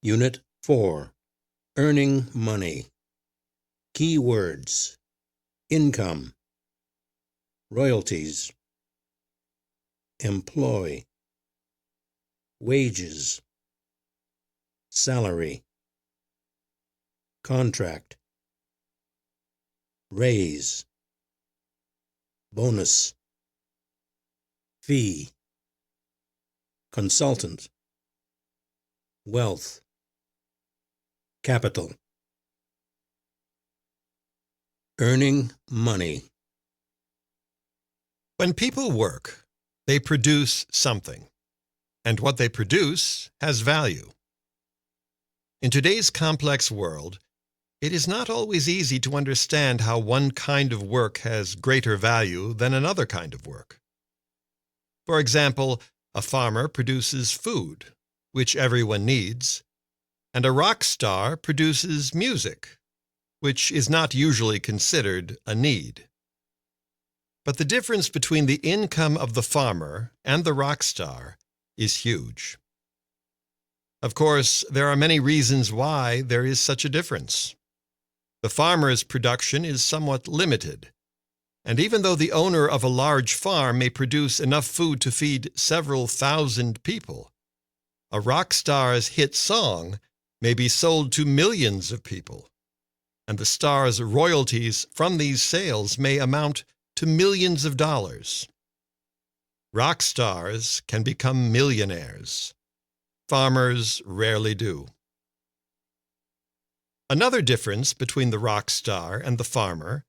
Unit 4. Earning money. Key words: income, royalties, employ, wages, salary, contract, raise, bonus, fee, consultant, wealth, capital. Earning money. When people work, they produce something, and what they produce has value. In today's complex world, it is not always easy to understand how one kind of work has greater value than another kind of work. For example, a farmer produces food, which everyone needs, and a rock star produces music, which is not usually considered a need. But the difference between the income of the farmer and the rock star is huge. Of course, there are many reasons why there is such a difference. The farmer's production is somewhat limited, and even though the owner of a large farm may produce enough food to feed several thousand people, a rock star's hit song may be sold to millions of people, and the star's royalties from these sales may amount to millions of dollars. Rock stars can become millionaires. Farmers rarely do. Another difference between the rock star and the farmer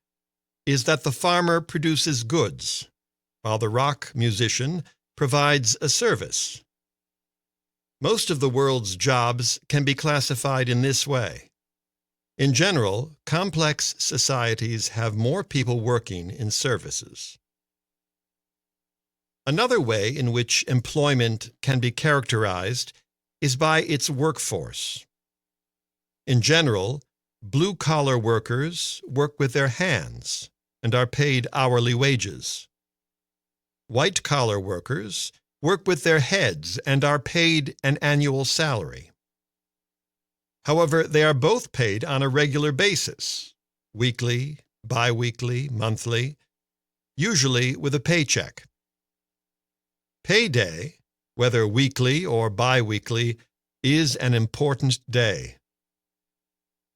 is that the farmer produces goods, while the rock musician provides a service. Most of the world's jobs can be classified in this way. In general, complex societies have more people working in services. Another way in which employment can be characterized is by its workforce. In general, blue-collar workers work with their hands and are paid hourly wages. White-collar workers work with their heads and are paid an annual salary. However, they are both paid on a regular basis, weekly, bi-weekly, monthly, usually with a paycheck. Payday, whether weekly or bi-weekly, is an important day.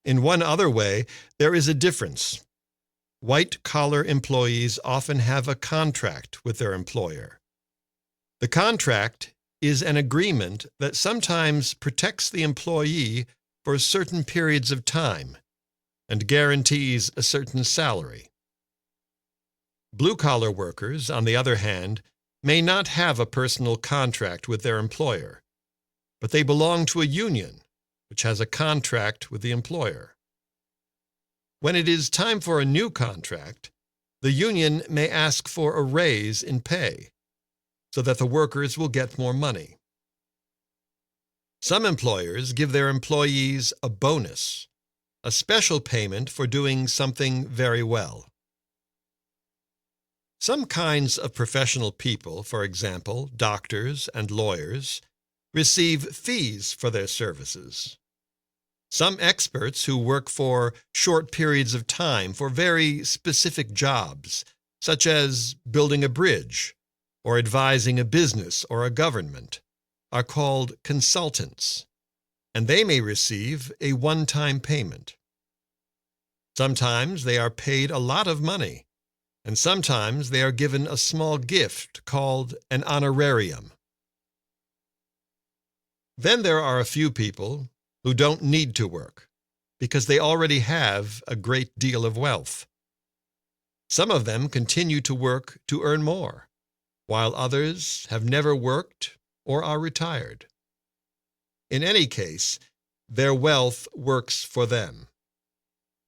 In one other way, there is a difference. White-collar employees often have a contract with their employer. The contract is an agreement that sometimes protects the employee for certain periods of time and guarantees a certain salary. Blue-collar workers, on the other hand, may not have a personal contract with their employer, but they belong to a union, which has a contract with the employer. When it is time for a new contract, the union may ask for a raise in pay, so that the workers will get more money. Some employers give their employees a bonus, a special payment for doing something very well. Some kinds of professional people, for example, doctors and lawyers, receive fees for their services. Some experts who work for short periods of time for very specific jobs, such as building a bridge or advising a business or a government, are called consultants, and they may receive a one-time payment. Sometimes they are paid a lot of money, and sometimes they are given a small gift called an honorarium. Then there are a few people who don't need to work because they already have a great deal of wealth. Some of them continue to work to earn more, while others have never worked or are retired. In any case, their wealth works for them.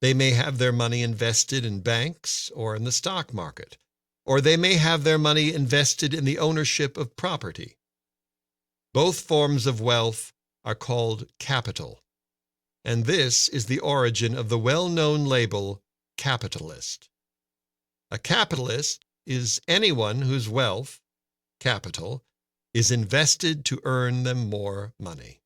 They may have their money invested in banks or in the stock market, or they may have their money invested in the ownership of property. Both forms of wealth are called capital, and this is the origin of the well-known label capitalist. A capitalist is anyone whose wealth, capital, is invested to earn them more money.